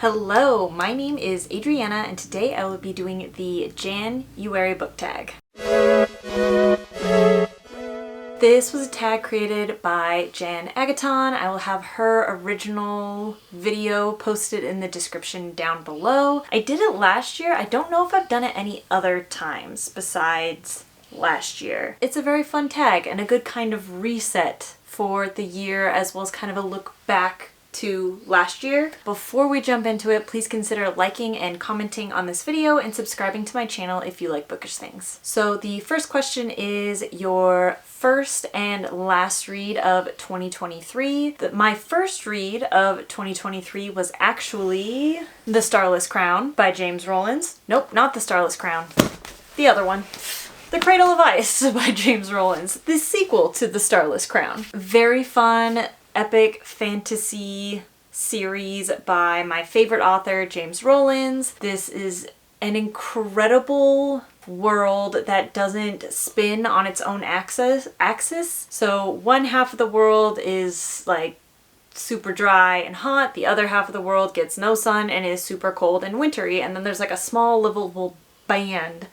Hello, my name is Adriana and today I will be doing the JAN-UARY book tag. This was a tag created by Jan Agaton. I will have her original video posted in the description down below. I did it last year. I don't know if I've done it any other times besides last year. It's a very fun tag and a good kind of reset for the year as well as kind of a look back to last year. Before we jump into it, please consider liking and commenting on this video and subscribing to my channel if you like bookish things. So the first question is your first and last read of 2023. My first read of 2023 was actually The Starless Crown by James Rollins. Nope, not The Starless Crown. The other one. The Cradle of Ice by James Rollins. The sequel to The Starless Crown. Very fun, epic fantasy series by my favorite author, James Rollins. This is an incredible world that doesn't spin on its own axis. So one half of the world is like super dry and hot, the other half of the world gets no sun and is super cold and wintry, and then there's like a small livable band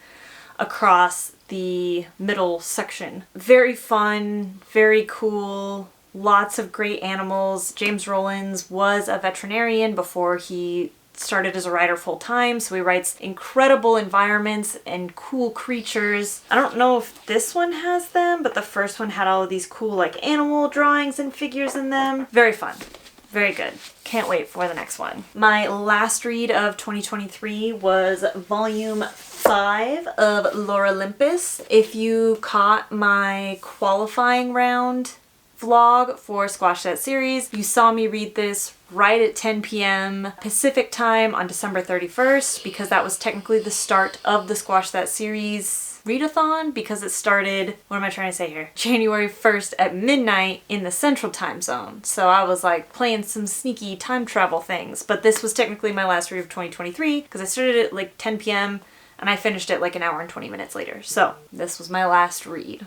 across the middle section. Very fun, very cool. Lots of great animals. James Rollins was a veterinarian before he started as a writer full-time, so he writes incredible environments and cool creatures. I don't know if this one has them, but the first one had all of these cool like animal drawings and figures in them. Very fun. Very good. Can't wait for the next one. My last read of 2023 was volume 5 of Lore Olympus. If you caught my qualifying round vlog for Squash That Series, you saw me read this right at 10 p.m. Pacific time on December 31st because that was technically the start of the Squash That Series readathon, because it started, what am I trying to say here? January 1st at midnight in the central time zone. So I was like playing some sneaky time travel things, but this was technically my last read of 2023 because I started at like 10 p.m. and I finished it like an hour and 20 minutes later. So this was my last read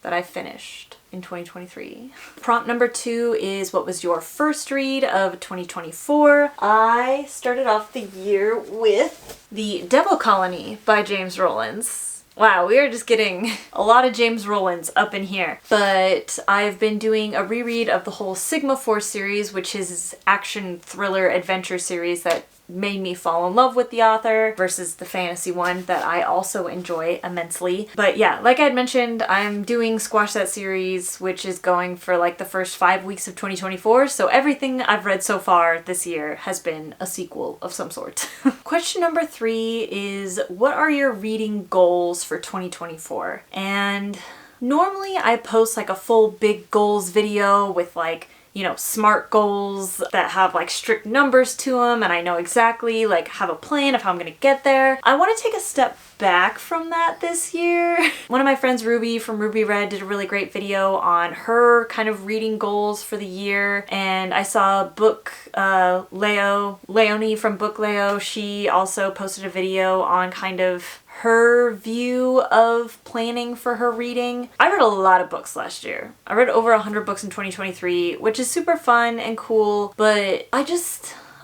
that I finished in 2023. Prompt number 2 is what was your first read of 2024? I started off the year with The Devil Colony by James Rollins. Wow, we are just getting a lot of James Rollins up in here. But I've been doing a reread of the whole Sigma Force series, which is his action thriller adventure series that made me fall in love with the author, versus the fantasy one that I also enjoy immensely. But yeah, like I had mentioned, I'm doing Squash That Series, which is going for like the first 5 weeks of 2024. So everything I've read so far this year has been a sequel of some sort. Question number 3 is, what are your reading goals for 2024? And normally I post like a full big goals video with like, you know, SMART goals that have like strict numbers to them, and I know exactly, like, have a plan of how I'm gonna get there. I want to take a step back from that this year. One of my friends, Ruby from Ruby Red, did a really great video on her kind of reading goals for the year, and I saw Leonie from Book Leo, she also posted a video on kind of her view of planning for her reading. I read a lot of books last year. I read over 100 books in 2023, which is super fun and cool, but I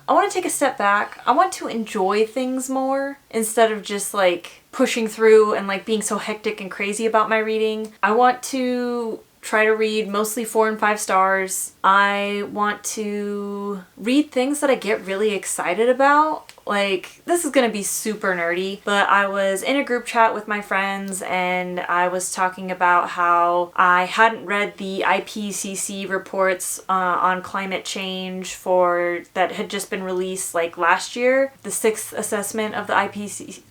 want to take a step back. I want to enjoy things more instead of just like pushing through and like being so hectic and crazy about my reading. I want to try to read mostly 4 and 5 stars. I want to read things that I get really excited about. Like, this is gonna be super nerdy, but I was in a group chat with my friends and I was talking about how I hadn't read the IPCC reports on climate change that had just been released like last year, the 6th assessment of the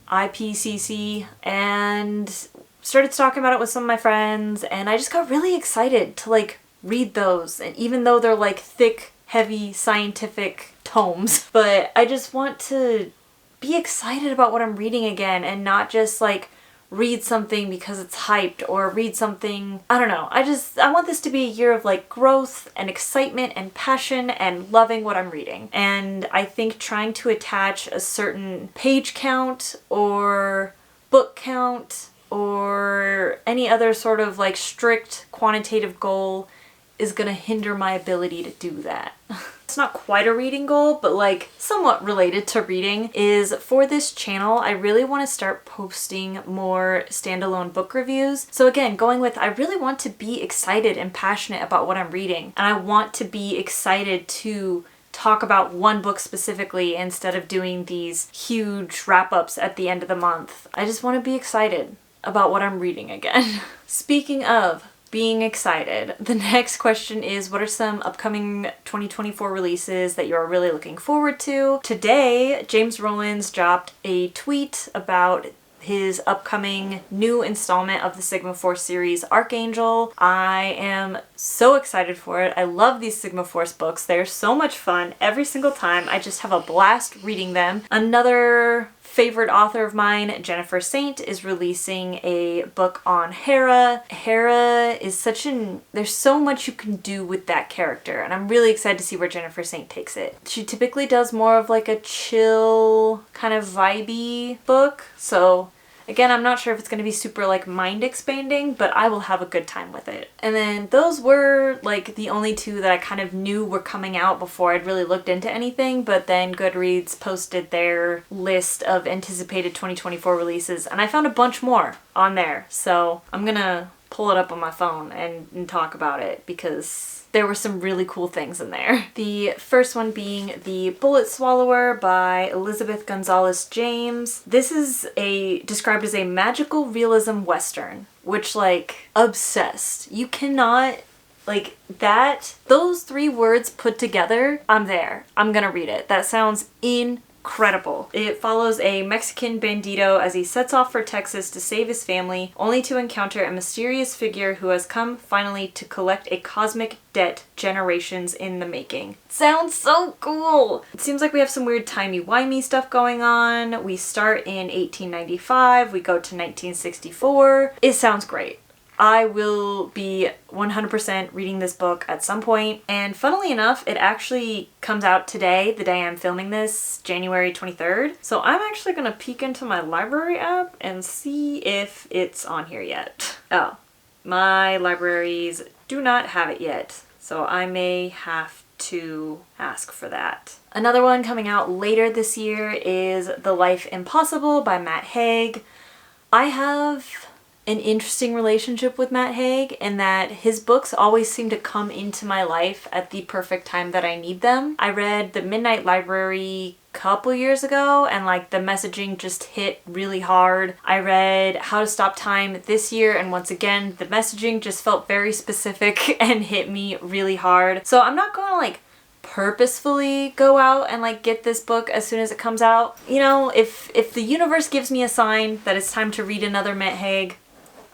IPCC, and started talking about it with some of my friends, and I just got really excited to like read those, and even though they're like thick, heavy scientific tomes, but I just want to be excited about what I'm reading again and not just like read something because it's hyped or read something, I don't know. I want this to be a year of like growth and excitement and passion and loving what I'm reading. And I think trying to attach a certain page count or book count or any other sort of like strict quantitative goal is gonna hinder my ability to do that. it's not quite a reading goal, but like somewhat related to reading, is for this channel, I really want to start posting more standalone book reviews. So again, going with, I really want to be excited and passionate about what I'm reading. And I want to be excited to talk about one book specifically instead of doing these huge wrap-ups at the end of the month. I just want to be excited about what I'm reading again. Speaking of being excited, the next question is, what are some upcoming 2024 releases that you're really looking forward to? Today, James Rowlands dropped a tweet about his upcoming new installment of the Sigma Force series, Archangel. I am so excited for it. I love these Sigma Force books. They're so much fun every single time. I just have a blast reading them. Another favorite author of mine, Jennifer Saint, is releasing a book on Hera. Hera is there's so much you can do with that character, and I'm really excited to see where Jennifer Saint takes it. She typically does more of like a chill, kind of vibey book, so again, I'm not sure if it's going to be super like mind expanding, but I will have a good time with it. And then those were like the only two that I kind of knew were coming out before I'd really looked into anything, but then Goodreads posted their list of anticipated 2024 releases and I found a bunch more on there. So I'm gonna pull it up on my phone and talk about it because there were some really cool things in there. The first one being The Bullet Swallower by Elizabeth Gonzalez James. This is described as a magical realism western, which like, obsessed. You cannot, like that, those three words put together, I'm there. I'm gonna read it. That sounds incredible. It follows a Mexican bandito as he sets off for Texas to save his family, only to encounter a mysterious figure who has come finally to collect a cosmic debt generations in the making. Sounds so cool! It seems like we have some weird timey-wimey stuff going on. We start in 1895, we go to 1964. It sounds great. I will be 100% reading this book at some point, and funnily enough, it actually comes out today, the day I'm filming this, January 23rd. So I'm actually gonna peek into my library app and see if it's on here yet. Oh, my libraries do not have it yet, so I may have to ask for that. Another one coming out later this year is The Life Impossible by Matt Haig. I have an interesting relationship with Matt Haig in that his books always seem to come into my life at the perfect time that I need them. I read The Midnight Library a couple years ago and like the messaging just hit really hard. I read How to Stop Time this year and once again the messaging just felt very specific and hit me really hard. So I'm not going to like purposefully go out and like get this book as soon as it comes out. You know, if the universe gives me a sign that it's time to read another Matt Haig,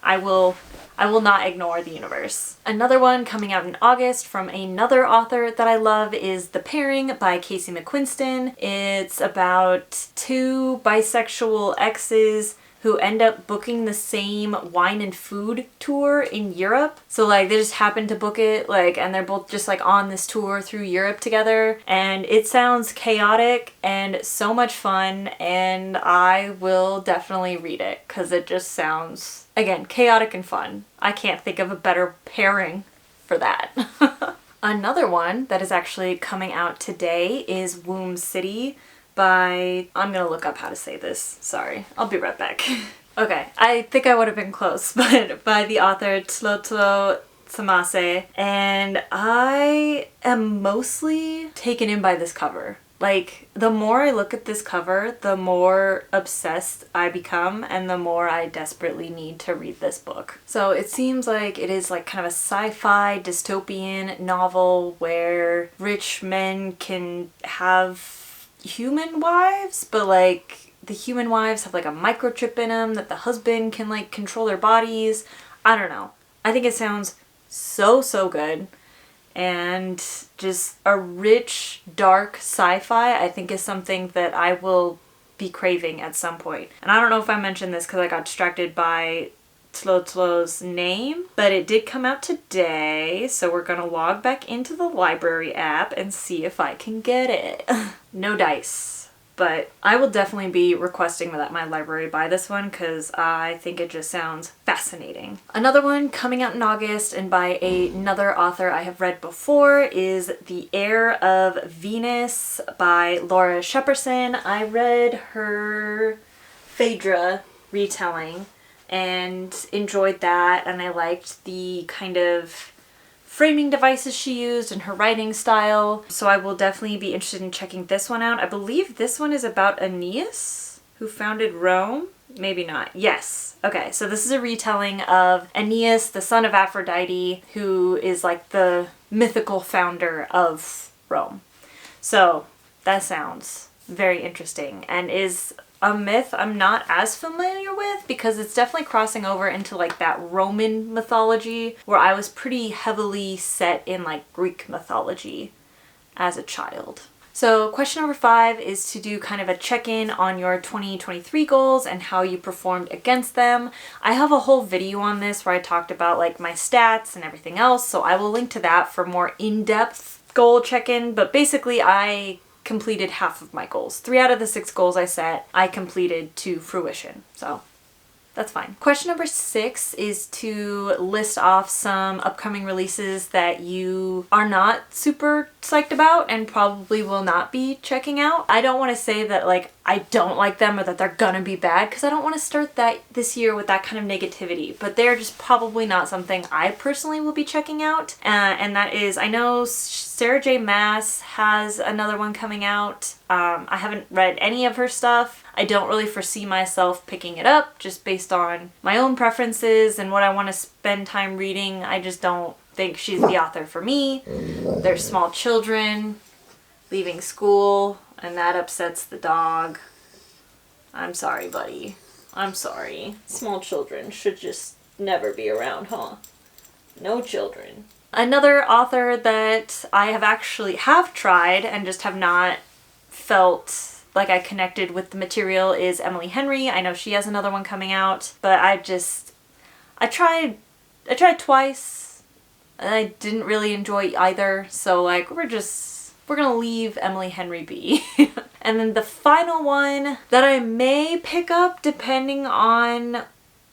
I will not ignore the universe. Another one coming out in August from another author that I love is The Pairing by Casey McQuiston. It's about two bisexual exes who end up booking the same wine and food tour in Europe. So like they just happen to book it like, and they're both just like on this tour through Europe together. And it sounds chaotic and so much fun, and I will definitely read it because it just sounds, again, chaotic and fun. I can't think of a better pairing for that. Another one that is actually coming out today is Womb City by, I'm gonna look up how to say this, sorry, I'll be right back. Okay, I think I would have been close, but by the author Tlotlo Tsamase, and I am mostly taken in by this cover. Like, the more I look at this cover, the more obsessed I become and the more I desperately need to read this book. So it seems like it is like kind of a sci-fi dystopian novel where rich men can have human wives, but like the human wives have like a microchip in them that the husband can like control their bodies. I don't know. I think it sounds so good. And just a rich, dark sci-fi I think is something that I will be craving at some point. And I don't know if I mentioned this because I got distracted by Tlotlo's name, but it did come out today, so we're gonna log back into the library app and see if I can get it. No dice. But I will definitely be requesting that my library buy this one because I think it just sounds fascinating. Another one coming out in August and by another author I have read before is The Heir of Venus by Laura Shepperson. I read her Phaedra retelling and enjoyed that, and I liked the kind of framing devices she used and her writing style. So I will definitely be interested in checking this one out. I believe this one is about Aeneas, who founded Rome. Maybe not. Yes. Okay, so this is a retelling of Aeneas, the son of Aphrodite, who is like the mythical founder of Rome. So that sounds very interesting and is a myth I'm not as familiar with because it's definitely crossing over into like that Roman mythology where I was pretty heavily set in like Greek mythology as a child. So question number 5 is to do kind of a check-in on your 2023 goals and how you performed against them. I have a whole video on this where I talked about like my stats and everything else, so I will link to that for more in-depth goal check-in, but basically I completed half of my goals. 3 out of the 6 goals I set, I completed to fruition. So that's fine. Question number 6 is to list off some upcoming releases that you are not super psyched about and probably will not be checking out. I don't want to say that like I don't like them or that they're gonna be bad because I don't want to start that this year with that kind of negativity, but they're just probably not something I personally will be checking out. And that is, I know Sarah J. Maas has another one coming out. I haven't read any of her stuff. I don't really foresee myself picking it up just based on my own preferences and what I want to spend time reading. I just don't think she's the author for me. There's small children leaving school and that upsets the dog. I'm sorry, buddy. I'm sorry. Small children should just never be around, huh? No children. Another author that I have tried and just have not felt like I connected with the material is Emily Henry. I know she has another one coming out, but I tried twice and I didn't really enjoy either. So like we're gonna leave Emily Henry be. And then the final one that I may pick up depending on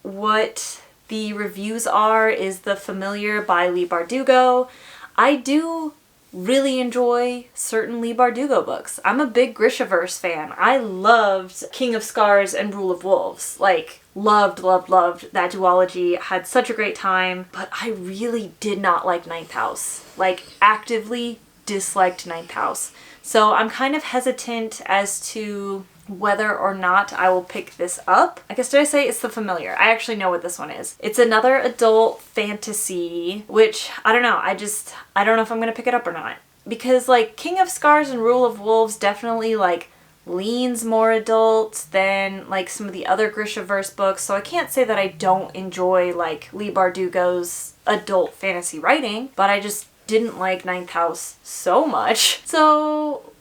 what the reviews are is The Familiar by Leigh Bardugo. I do really enjoy certain Leigh Bardugo books. I'm a big Grishaverse fan. I loved King of Scars and Rule of Wolves. Like, loved that duology. Had such a great time, but I really did not like Ninth House. Like, actively disliked Ninth House. So I'm kind of hesitant as to whether or not I will pick this up. I guess, did I say it's The Familiar? I actually know what this one is. It's another adult fantasy, which I don't know. I don't know if I'm gonna pick it up or not. Because like King of Scars and Rule of Wolves definitely like leans more adult than like some of the other Grishaverse books. So I can't say that I don't enjoy like Leigh Bardugo's adult fantasy writing, but I just didn't like Ninth House so much. So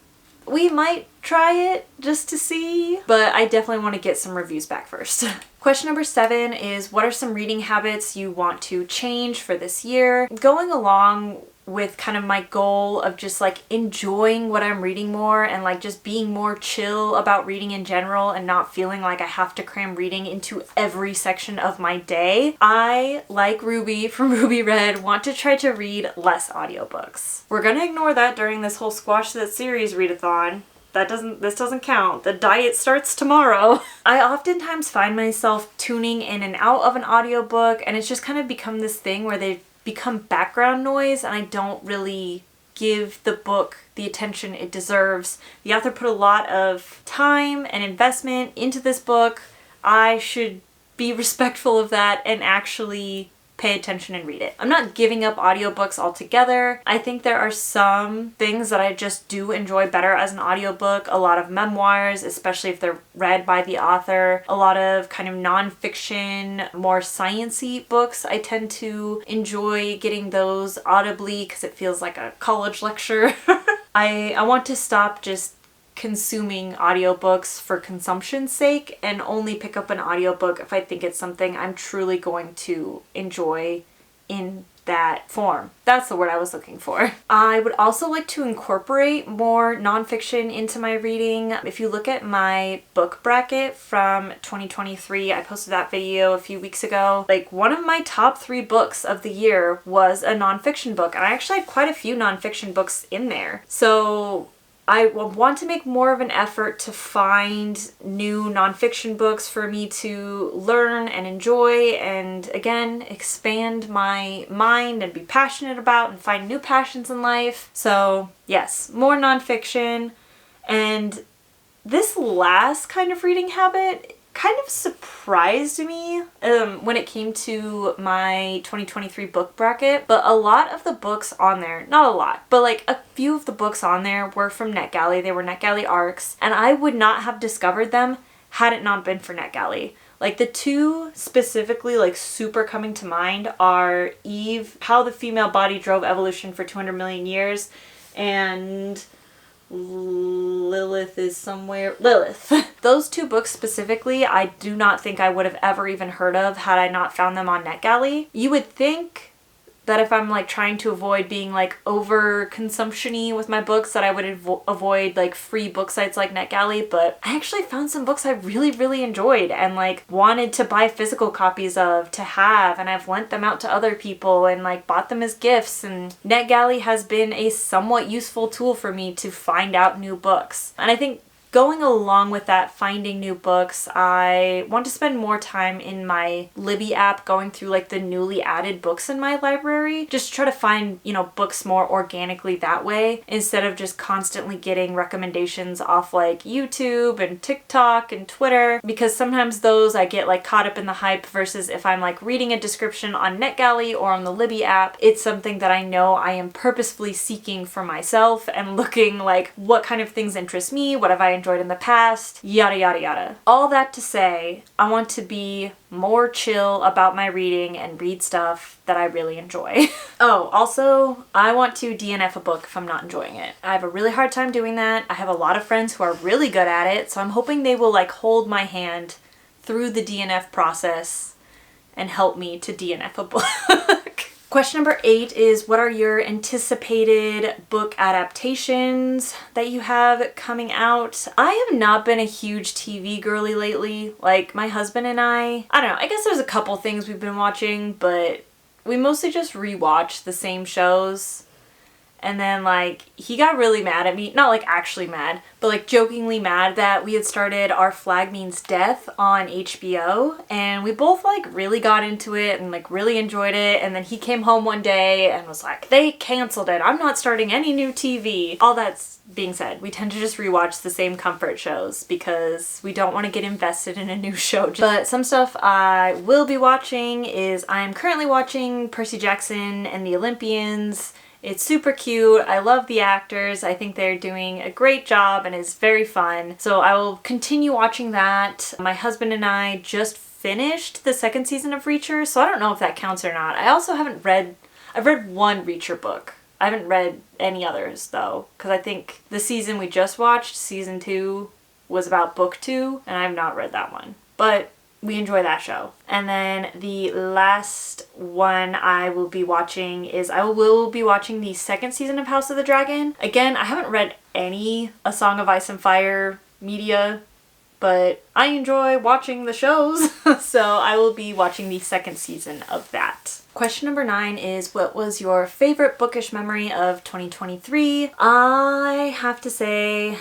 we might try it just to see, but I definitely want to get some reviews back first. Question number 7 is what are some reading habits you want to change for this year? Going along with kind of my goal of just like enjoying what I'm reading more and like just being more chill about reading in general and not feeling like I have to cram reading into every section of my day, I, like Ruby from Ruby Red, want to try to read less audiobooks. We're gonna ignore that during this whole Squash That Series readathon. This doesn't count. The diet starts tomorrow. I oftentimes find myself tuning in and out of an audiobook and it's just kind of become this thing where they've become background noise and I don't really give the book the attention it deserves. The author put a lot of time and investment into this book. I should be respectful of that and actually pay attention and read it. I'm not giving up audiobooks altogether. I think there are some things that I just do enjoy better as an audiobook. A lot of memoirs, especially if they're read by the author. A lot of kind of nonfiction, more science-y books. I tend to enjoy getting those audibly because it feels like a college lecture. I want to stop just consuming audiobooks for consumption's sake and only pick up an audiobook if I think it's something I'm truly going to enjoy in that form. That's the word I was looking for. I would also like to incorporate more nonfiction into my reading. If you look at my book bracket from 2023, I posted that video a few weeks ago. Like, one of my top 3 books of the year was a nonfiction book, and I actually had quite a few nonfiction books in there. So I want to make more of an effort to find new nonfiction books for me to learn and enjoy, and again, expand my mind and be passionate about and find new passions in life. So yes, more nonfiction. And this last kind of reading habit kind of surprised me when it came to my 2023 book bracket, but a lot of the books on there, not a lot, but like a few of the books on there were from NetGalley. They were NetGalley arcs, and I would not have discovered them had it not been for NetGalley. Like, the 2 specifically, like, super coming to mind are Eve, How the Female Body Drove Evolution for 200 Million Years, and Lilith is somewhere. Lilith. Those 2 books specifically, I do not think I would have ever even heard of had I not found them on NetGalley. You would think that if I'm like trying to avoid being like over consumption-y with my books, that I would avoid like free book sites like NetGalley, but I actually found some books I really enjoyed and like wanted to buy physical copies of to have, and I've lent them out to other people and like bought them as gifts, and NetGalley has been a somewhat useful tool for me to find out new books. And I think going along with that, finding new books, I want to spend more time in my Libby app going through like the newly added books in my library. Just to try to find, you know, books more organically that way, instead of just constantly getting recommendations off like YouTube and TikTok and Twitter, because sometimes those I get like caught up in the hype, versus if I'm like reading a description on NetGalley or on the Libby app, it's something that I know I am purposefully seeking for myself and looking like what kind of things interest me, what have I enjoyed in the past, yada yada yada. All that to say, I want to be more chill about my reading and read stuff that I really enjoy. Oh, also, I want to DNF a book if I'm not enjoying it. I have a really hard time doing that. I have a lot of friends who are really good at it, so I'm hoping they will like hold my hand through the DNF process and help me to DNF a book. Question number 8 is, what are your anticipated book adaptations that you have coming out? I have not been a huge TV girly lately. Like, my husband and I don't know, I guess there's a couple things we've been watching, but we mostly just rewatch the same shows. And then, like, he got really mad at me. Not, like, actually mad, but, like, jokingly mad that we had started Our Flag Means Death on HBO. And we both, like, really got into it and, like, really enjoyed it. And then he came home one day and was like, they canceled it. I'm not starting any new TV. All that's being said, we tend to just rewatch the same comfort shows because we don't want to get invested in a new show. But some stuff I will be watching is, I am currently watching Percy Jackson and the Olympians. It's super cute. I love the actors. I think they're doing a great job and it's very fun. So I will continue watching that. My husband and I just finished the 2nd season of Reacher, so I don't know if that counts or not. I also haven't read, I've read one Reacher book. I haven't read any others though, because I think the season we just watched, season 2, was about book 2, and I have not read that one. But we enjoy that show. And then the last one I will be watching is, I will be watching the 2nd season of House of the Dragon. Again, I haven't read any A Song of Ice and Fire media, but I enjoy watching the shows. So I will be watching the 2nd season of that. Question number 9 is, what was your favorite bookish memory of 2023? I have to say,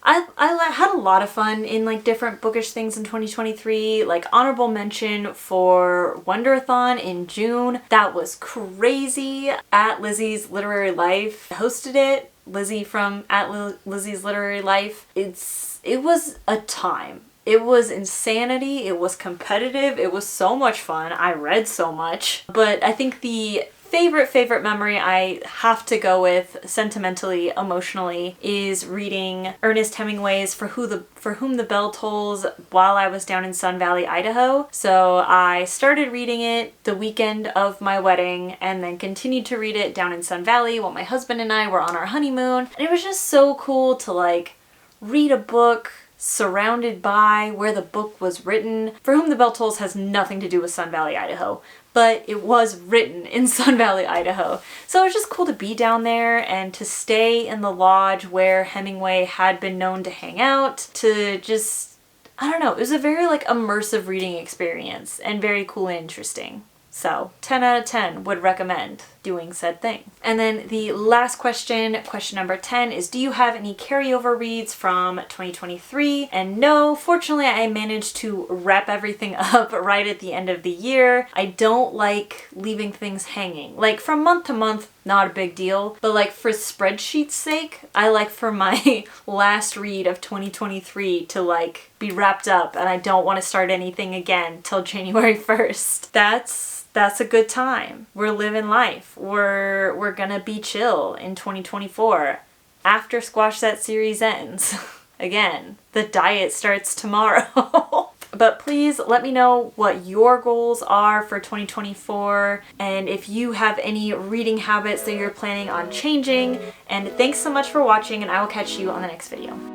I had a lot of fun in like different bookish things in 2023. Like, honorable mention for Wonderathon in June. That was crazy. At Lizzie's Literary Life hosted it. Lizzie from At Lizzie's Literary Life. It was a time. It was insanity. It was competitive. It was so much fun. I read so much. But I think the favorite memory I have to go with, sentimentally, emotionally, is reading Ernest Hemingway's For Whom the Bell Tolls while I was down in Sun Valley, Idaho. So I started reading it the weekend of my wedding and then continued to read it down in Sun Valley while my husband and I were on our honeymoon. And it was just so cool to like read a book surrounded by where the book was written. For Whom the Bell Tolls has nothing to do with Sun Valley, Idaho, but it was written in Sun Valley, Idaho. So it was just cool to be down there and to stay in the lodge where Hemingway had been known to hang out, to just, I don't know, it was a very like immersive reading experience and very cool and interesting. So 10 out of 10 would recommend doing said thing. And then the last question, question number 10, is do you have any carryover reads from 2023? And no, fortunately I managed to wrap everything up right at the end of the year. I don't like leaving things hanging. Like from month to month, not a big deal, but like for spreadsheet's sake, I like for my last read of 2023 to like be wrapped up, and I don't want to start anything again till January 1st. That's a good time. We're living life. We're gonna be chill in 2024 after Squash That series ends. Again, the diet starts tomorrow. But please let me know what your goals are for 2024 and if you have any reading habits that you're planning on changing. And thanks so much for watching, and I will catch you on the next video.